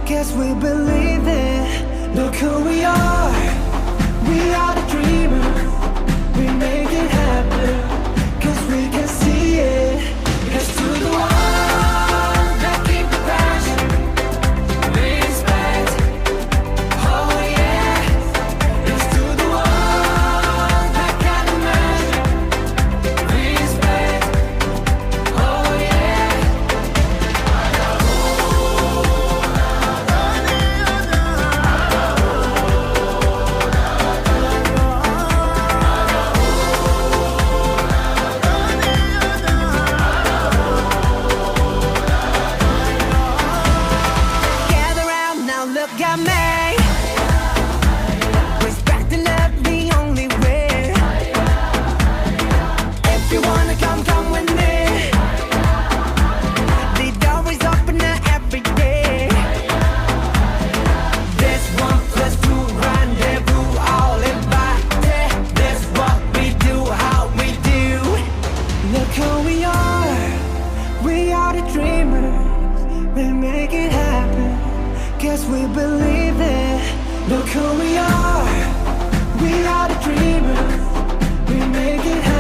Guess we believe it. Look who we are. We are the dreamers. We make it happen. Cause we can see it. Here's to the ones that keep the passion. Respect. Oh yeah. Here's to the ones that can imagine. Respect. Oh yeah. Gather round now, look at me. Respect and love the only way. If you wanna come, come with me. The door is open every day. This 1+2 rendezvous, all invited. This what we do, how we do. Look who we are. We are the dreamers. We make it happen. Guess we believe it. Look who we are. We are the dreamers. We make it happen.